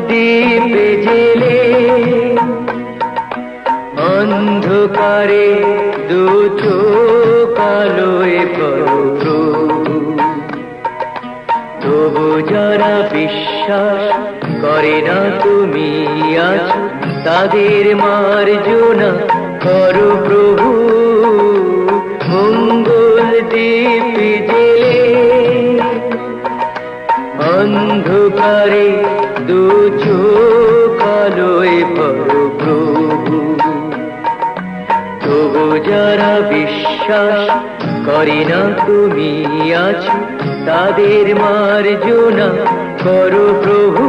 দীপ জেলে অন্ধকারে দু চোখ আলোয় প্রভু, তবু যারা বিশ্বাস করে না তুমি আছো, তাদের মার্জনা করো প্রভু। মঙ্গল দীপ জেলে অন্ধকারে দু চোখ আলোয় প্রভু, তবু যারা বিশ্বাস করে না তুমি আছো, তাদের মার্জনা করো প্রভু।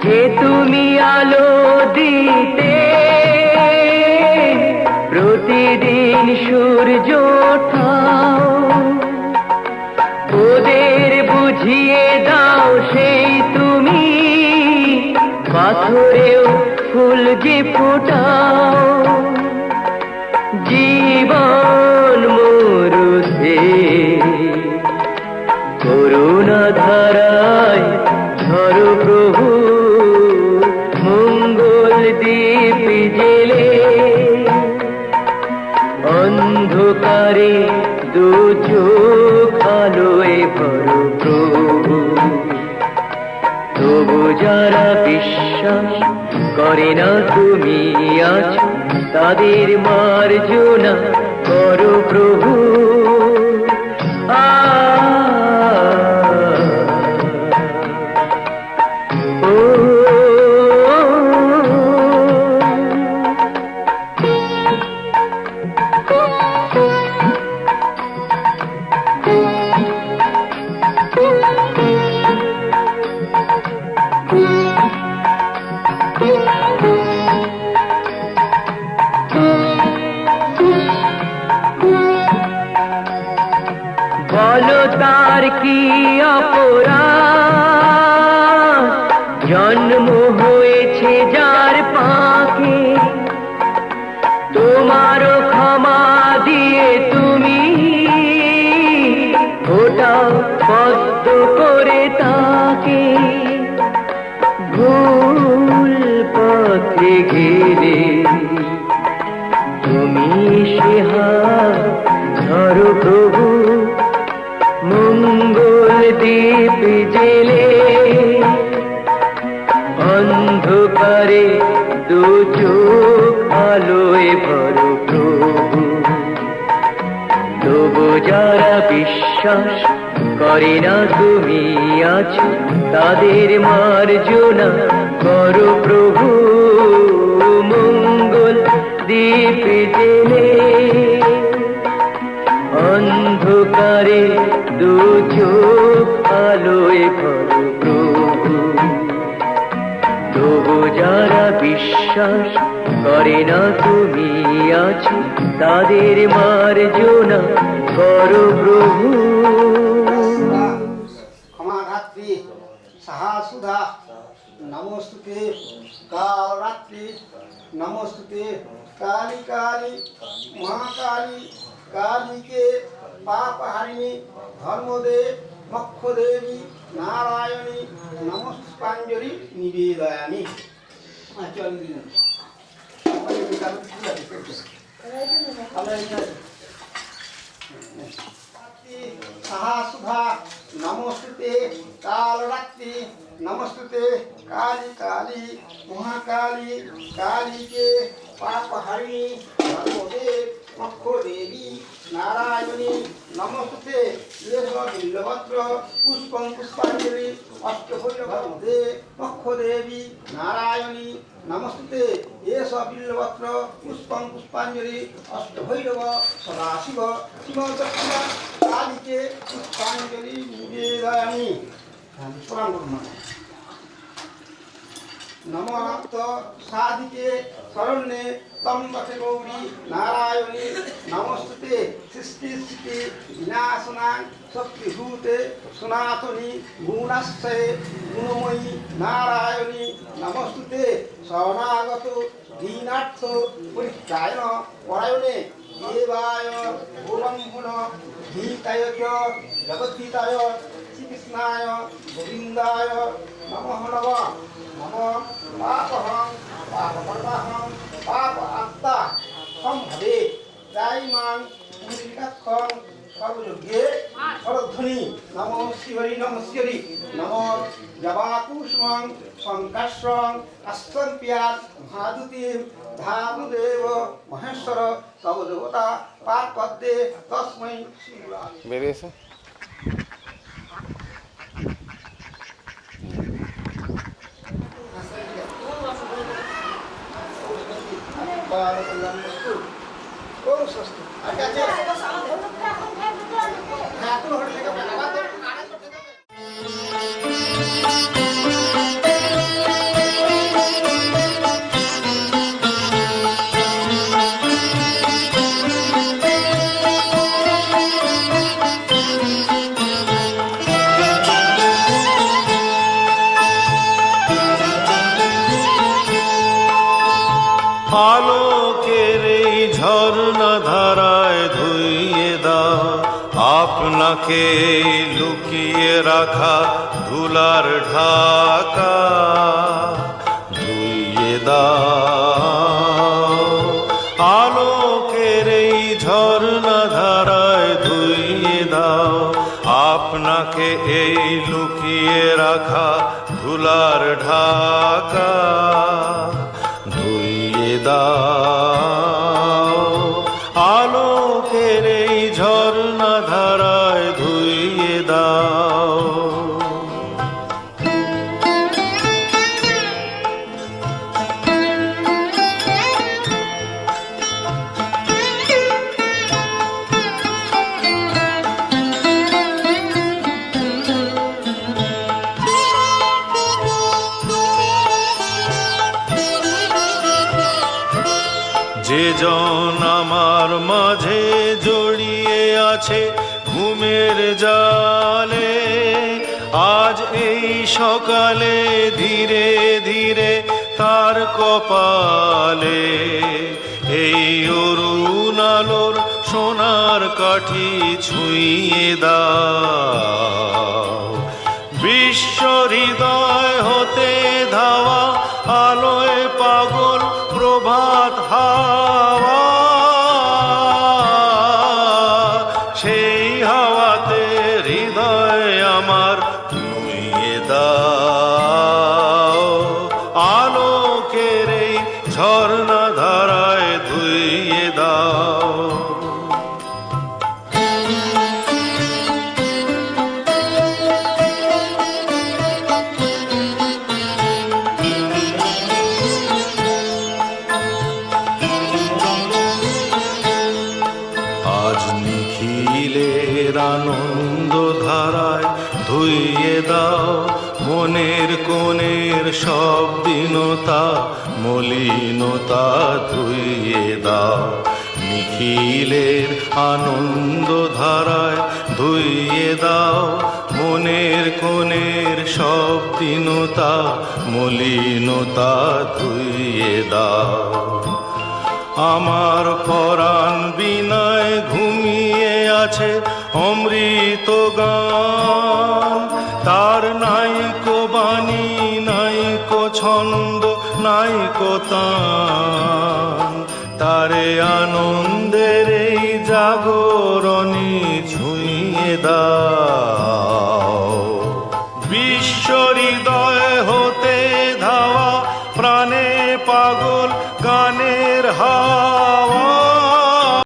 যে তুমি আলো দিতে প্রতিদিন সূর্য ওঠাও, ওদের বুঝিয়ে দাও সেই তুমি পাথরেও ফুল যে ফোটাও। জীবন মরুতে করুণা ধারায় ধরো প্রভু। মঙ্গল দীপ জেলে অন্ধকারে দু চোখ আলোয় ভরো প্রভু, তবু যারা বিশ্বাস করে না তুমি আছো, তাদের মার্জনা করো প্রভু। বলো তার কি অপরাধ, জন্ম হয়েছে যার পাকে, তোমারও ক্ষমা দিয়ে তুমি ওটাও পদ্ম করে তাকে। ভুল পথে গেলে তুমি সে হাত ধরো প্রভু। মঙ্গল দীপ জেলে অন্ধকারে দু চোখ আলোয় ভরো প্রভু, তবু যারা বিশ্বাস করে না তুমি আছো, তাদের মার্জনা করো প্রভু। মঙ্গল দীপ জেলে অন্ধকারে দু চোখ আলোয় ভরো প্রভু, তবু যারা বিশ্বাস করে না তুমি আছো, তাদের মার্জনা করো প্রভু। ক্ষমাধাত্রী সাহা সুধা নমস্তুতে, কালরাত্রি নমস্তুতে, কালী কালী মহাকালী কালীকে পাপহারিণী ধর্মদে মক্ষদেবী নারায়ণী নমস্কাঞ্জলি নিবেদয়ামি। সাহা সুধা নমস্তুতে, কালরাত্রি নমস্তুতে, কালী কালী মহাকালী কালীকে পাপহারিণী ধর্মদে মক্ষদেবী নারায়ণী নমস্তুতে। বিল্লপত্র পুষ্পং পুষ্পাঞ্জলি অষ্টভৈরবে মক্ষদেবী নারায়ণী নমস্তুতে। এস বিল্লপত্র পুষ্পং পুষ্পাঞ্জলি অষ্টভৈরব সদাশিব শিবদক্ষিণা কালীকে পুষ্পাঞ্জলি নিবেদয়ামি। প্রণাম করুন। নমঃ সাধিকে শরণ্যে ত্র্যম্বকে গৌরী নারায়ণী নমস্তুতে সৃষ্টি স্থিতি বিনাশনাং শক্তিভূতে সনাতনী গুণাশ্রয়ে গুণময়ী নারায়ণী নমস্তুতে শরণাগত দীনার্থ পরিত্রায়ণ পরায়ণে দেবায় গোবন্ধন হিতায় চ জগদ্ধিতায় শ্রীকৃষ্ণায় গোবিন্দায় নমঃ নমঃ নমঃ পাপহং পাপকর্মাহং পাপ আত্মা সম্ভবে ত্রাইমাং পুরিকাক্ষং সর্বযোগ্যে স্বরধ্বনি নমঃ শিহরি নমঃ শিহরি নমঃ জবাকুষ্মং সংকাশ্রং আস্তম্পিয়াৎ মহাদুতিম ধানুদেব মহেশ্বর তব দেবতা পাক পদ্মে তস্मै শিবায়। বেরিয়েছে ওম স্বস্তি। আচ্ছা আচ্ছা হ্যাঁ তুমি হোটেল থেকে বানাবা। আলোকের এই ঝর্ণা ধারায় ধুইয়ে দাও আপনাকে লুকিয়ে রাখা ধুলার ঢাকা ধুইয়ে দাও আলোকের এই ঝর্ণা ধারায় ধুইয়ে দাও আপনাকে এই লুকিয়ে রাখা ধুলার ঢাকা ধুইয়ে দাও আলোকের এই ঝর্ণা ধারায় ধুইয়ে দাও যে জন আমার মাঝে জড়িয়ে আছে ঘুমের জালে আজ এই সকালে ধীরে ধীরে তার কপালে এই অরুণ আলোর সোনার কাঠি ছুঁয়ে দাও বিশ্ব হৃদয় হতে ধাওয়া আলোয় পাগল প্রভাত হাওয়া সেই হাওয়াতে হৃদয় আমার নুইয়ে দাও আলোকের এই ঝর্ণা ধারায় ধুইয়ে দাও আজ নিখিলের আনন্দ ধারায় ধুইয়ে দাও মনের কোণের সব দীনতা মলিনতা ধুইয়ে দাও নিখিলের আনন্দ ধারায় ধুইয়ে দাও মনের কোণের সব দীনতা মলিনতা ধুইয়ে দাও আমার পরাণ বিনায় ঘুমিয়ে আছে অমৃত গান তার নাইকো বাণী নাইকো ছন্দ নাইকো তান তারে আনন্দের এই জাগরণী ছুঁয়ে দাও বিশ্ব হৃদয় হতে ধাওয়া প্রাণে পাগল গানের হা